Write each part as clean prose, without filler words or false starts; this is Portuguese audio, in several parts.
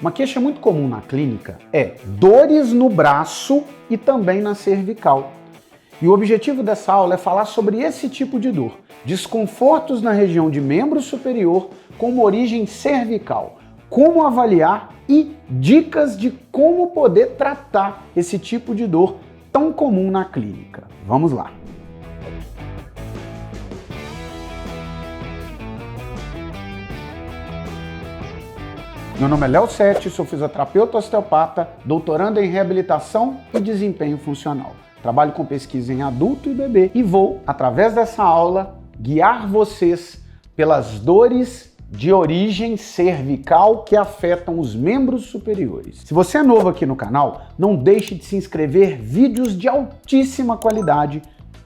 Uma queixa muito comum na clínica é dores no braço e também na cervical. E o objetivo dessa aula é falar sobre esse tipo de dor, desconfortos na região de membro superior com uma origem cervical, como avaliar e dicas de como poder tratar esse tipo de dor tão comum na clínica. Vamos lá! Meu nome é Léo Sete, sou fisioterapeuta osteopata, doutorando em reabilitação e desempenho funcional. Trabalho com pesquisa em adulto e bebê e vou, através dessa aula, guiar vocês pelas dores de origem cervical que afetam os membros superiores. Se você é novo aqui no canal, não deixe de se inscrever, vídeos de altíssima qualidade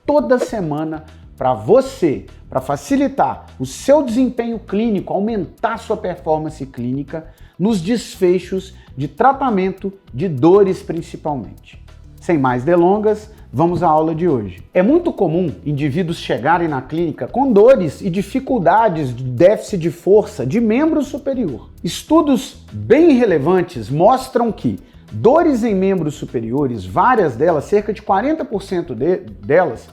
toda semana para você, para facilitar o seu desempenho clínico, aumentar sua performance clínica nos desfechos de tratamento de dores principalmente. Sem mais delongas, vamos à aula de hoje. É muito comum indivíduos chegarem na clínica com dores e dificuldades de déficit de força de membro superior. Estudos bem relevantes mostram que dores em membros superiores, várias delas, cerca de 40% delas,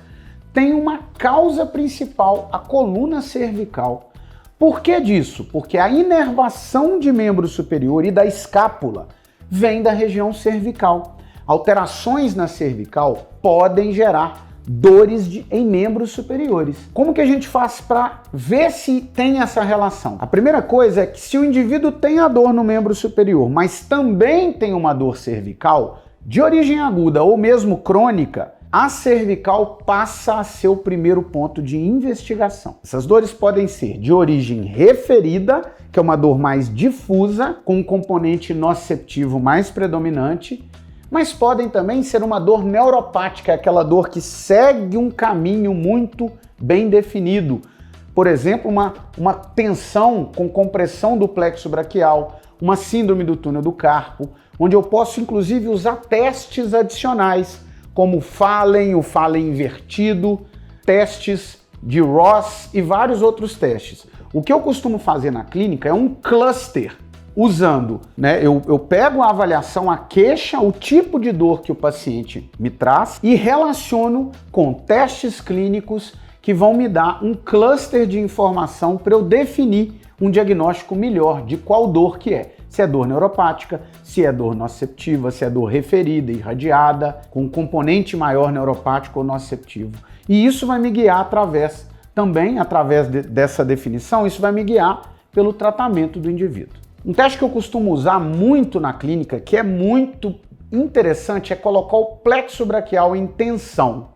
têm uma causa principal, a coluna cervical. Por que disso? Porque a inervação de membro superior e da escápula vem da região cervical. Alterações na cervical podem gerar dores em membros superiores. Como que a gente faz para ver se tem essa relação? A primeira coisa é que se o indivíduo tem a dor no membro superior, mas também tem uma dor cervical, de origem aguda ou mesmo crônica, a cervical passa a ser o primeiro ponto de investigação. Essas dores podem ser de origem referida, que é uma dor mais difusa, com um componente nociceptivo mais predominante, mas podem também ser uma dor neuropática, aquela dor que segue um caminho muito bem definido. Por exemplo, uma tensão com compressão do plexo braquial, uma síndrome do túnel do carpo, onde eu posso inclusive usar testes adicionais, como o Fallen invertido, testes de Ross e vários outros testes. O que eu costumo fazer na clínica é um cluster, usando, eu pego a avaliação, a queixa, o tipo de dor que o paciente me traz e relaciono com testes clínicos que vão me dar um cluster de informação para eu definir um diagnóstico melhor de qual dor que é. Se é dor neuropática, se é dor nociceptiva, se é dor referida, irradiada, com um componente maior neuropático ou nociceptivo. E isso vai me guiar através dessa definição, isso vai me guiar pelo tratamento do indivíduo. Um teste que eu costumo usar muito na clínica, que é muito interessante, é colocar o plexo braquial em tensão.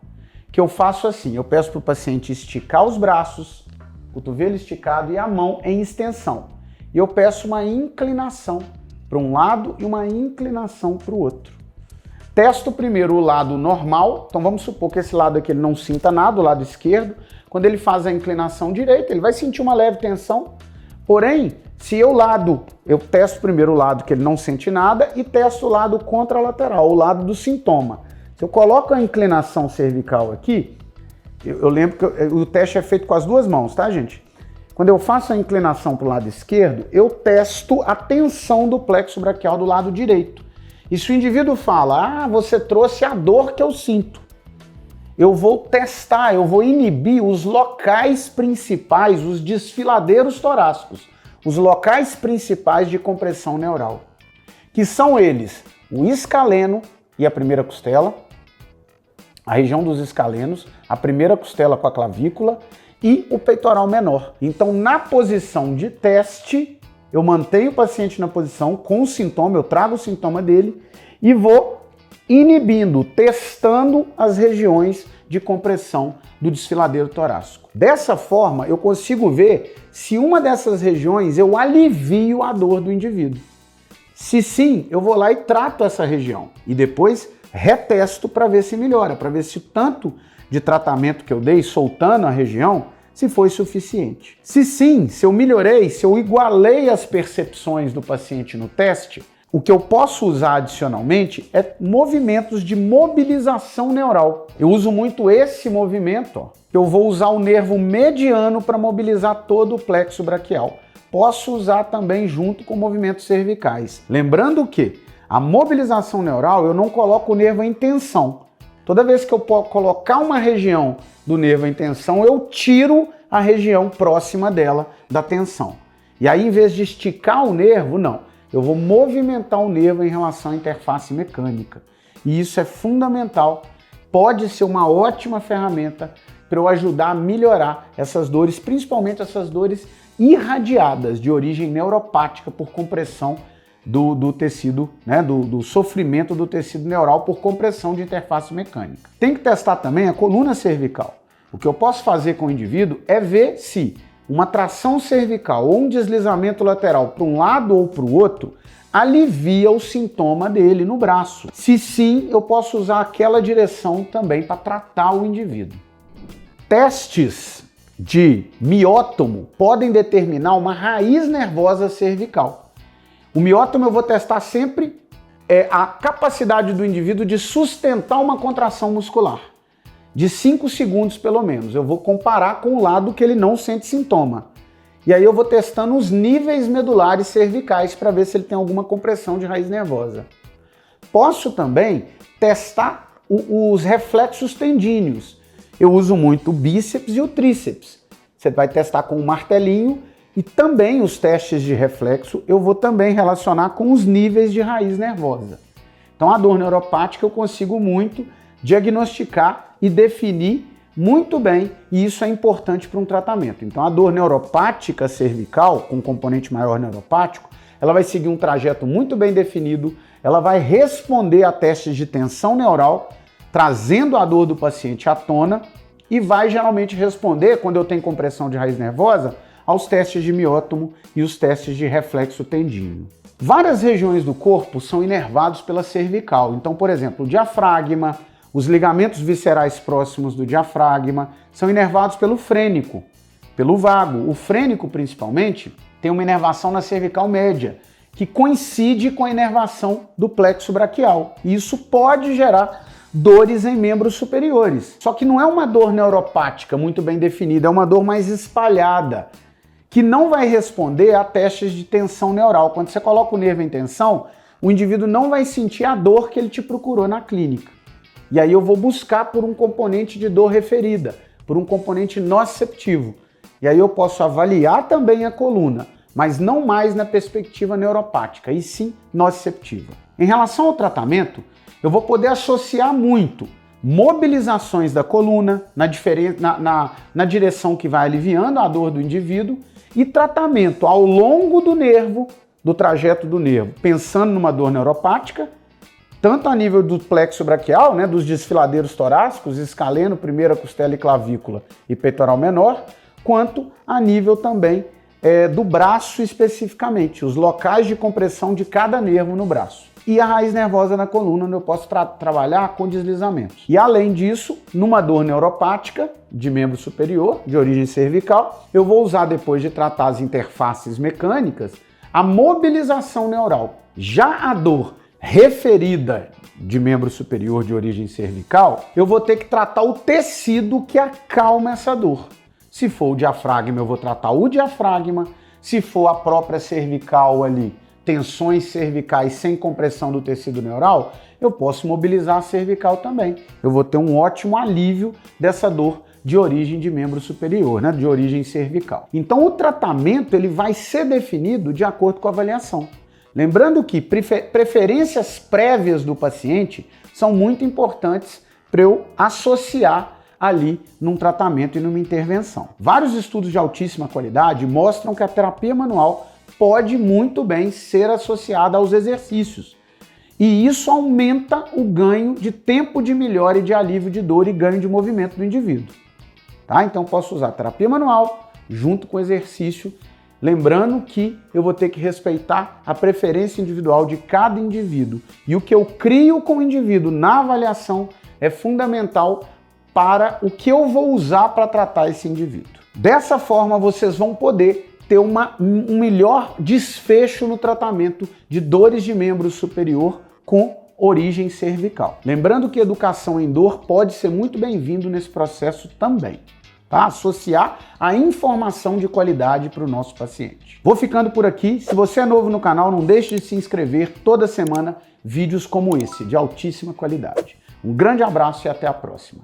Que eu faço assim, eu peço para o paciente esticar os braços, cotovelo esticado e a mão em extensão. E eu peço uma inclinação para um lado e uma inclinação para o outro. Testo primeiro o lado normal, então vamos supor que esse lado aqui ele não sinta nada, o lado esquerdo. Quando ele faz a inclinação direita, ele vai sentir uma leve tensão. Porém, se eu testo primeiro o lado que ele não sente nada e testo o lado contralateral, o lado do sintoma. Se eu coloco a inclinação cervical aqui, eu lembro que o teste é feito com as duas mãos, tá, gente? Quando eu faço a inclinação para o lado esquerdo, eu testo a tensão do plexo braquial do lado direito. E se o indivíduo fala, você trouxe a dor que eu sinto, eu vou testar, eu vou inibir os locais principais, os desfiladeiros torácicos, os locais principais de compressão neural, que são eles, o escaleno e a primeira costela, a região dos escalenos, a primeira costela com a clavícula, e o peitoral menor. Então, na posição de teste, eu mantenho o paciente na posição com o sintoma, eu trago o sintoma dele e vou inibindo, testando as regiões de compressão do desfiladeiro torácico. Dessa forma, eu consigo ver se uma dessas regiões eu alivio a dor do indivíduo. Se sim, eu vou lá e trato essa região e depois retesto para ver se melhora, para ver se o tanto de tratamento que eu dei soltando a região se foi suficiente. Se sim, se eu melhorei, se eu igualei as percepções do paciente no teste, O que eu posso usar adicionalmente é movimentos de mobilização neural. Eu uso muito esse movimento, ó. Eu vou usar o nervo mediano para mobilizar todo o plexo braquial. Posso usar também junto com movimentos cervicais. Lembrando que a mobilização neural eu não coloco o nervo em tensão. Toda vez que eu colocar uma região do nervo em tensão, eu tiro a região próxima dela da tensão. E aí, em vez de esticar o nervo, não. Eu vou movimentar o nervo em relação à interface mecânica. E isso é fundamental. Pode ser uma ótima ferramenta para eu ajudar a melhorar essas dores, principalmente essas dores irradiadas de origem neuropática por compressão do tecido, né, do sofrimento do tecido neural por compressão de interface mecânica. Tem que testar também a coluna cervical. O que eu posso fazer com o indivíduo é ver se uma tração cervical ou um deslizamento lateral para um lado ou para o outro alivia o sintoma dele no braço. Se sim, eu posso usar aquela direção também para tratar o indivíduo. Testes de miótomo podem determinar uma raiz nervosa cervical. O miótomo eu vou testar sempre a capacidade do indivíduo de sustentar uma contração muscular, de 5 segundos pelo menos. Eu vou comparar com o lado que ele não sente sintoma. E aí eu vou testando os níveis medulares cervicais para ver se ele tem alguma compressão de raiz nervosa. Posso também testar os reflexos tendíneos. Eu uso muito o bíceps e o tríceps. Você vai testar com um martelinho e também os testes de reflexo eu vou também relacionar com os níveis de raiz nervosa. Então a dor neuropática eu consigo muito diagnosticar e definir muito bem, e isso é importante para um tratamento. Então a dor neuropática cervical, com componente maior neuropático, ela vai seguir um trajeto muito bem definido, ela vai responder a testes de tensão neural, trazendo a dor do paciente à tona, e vai geralmente responder, quando eu tenho compressão de raiz nervosa, aos testes de miótomo e os testes de reflexo tendíneo. Várias regiões do corpo são inervados pela cervical. Então, por exemplo, o diafragma, os ligamentos viscerais próximos do diafragma são inervados pelo frênico, pelo vago. O frênico, principalmente, tem uma inervação na cervical média, que coincide com a inervação do plexo braquial. E isso pode gerar dores em membros superiores. Só que não é uma dor neuropática muito bem definida, é uma dor mais espalhada, que não vai responder a testes de tensão neural. Quando você coloca o nervo em tensão, o indivíduo não vai sentir a dor que ele te procurou na clínica. E aí eu vou buscar por um componente de dor referida, por um componente nociceptivo. E aí eu posso avaliar também a coluna, mas não mais na perspectiva neuropática, e sim nociceptiva. Em relação ao tratamento, eu vou poder associar muito mobilizações da coluna na direção que vai aliviando a dor do indivíduo e tratamento ao longo do nervo, do trajeto do nervo, pensando numa dor neuropática, tanto a nível do plexo braquial, né, dos desfiladeiros torácicos, escaleno, primeira costela e clavícula e peitoral menor, quanto a nível também do braço especificamente, os locais de compressão de cada nervo no braço. E a raiz nervosa na coluna, onde eu posso trabalhar com deslizamentos. E além disso, numa dor neuropática de membro superior, de origem cervical, eu vou usar, depois de tratar as interfaces mecânicas, a mobilização neural. Já a dor referida de membro superior de origem cervical, eu vou ter que tratar o tecido que acalma essa dor. Se for o diafragma, eu vou tratar o diafragma. Se for a própria cervical ali, tensões cervicais sem compressão do tecido neural, eu posso mobilizar a cervical também. Eu vou ter um ótimo alívio dessa dor de origem de membro superior, né, de origem cervical. Então o tratamento ele vai ser definido de acordo com a avaliação. Lembrando que preferências prévias do paciente são muito importantes para eu associar ali num tratamento e numa intervenção. Vários estudos de altíssima qualidade mostram que a terapia manual pode muito bem ser associada aos exercícios. E isso aumenta o ganho de tempo de melhora e de alívio de dor e ganho de movimento do indivíduo. Tá? Então posso usar terapia manual junto com exercício, lembrando que eu vou ter que respeitar a preferência individual de cada indivíduo. E o que eu crio com o indivíduo na avaliação é fundamental para o que eu vou usar para tratar esse indivíduo. Dessa forma, vocês vão poder ter um melhor desfecho no tratamento de dores de membro superior com origem cervical. Lembrando que educação em dor pode ser muito bem-vindo nesse processo também, tá? Associar a informação de qualidade para o nosso paciente. Vou ficando por aqui. Se você é novo no canal, não deixe de se inscrever. Toda semana, vídeos como esse, de altíssima qualidade. Um grande abraço e até a próxima.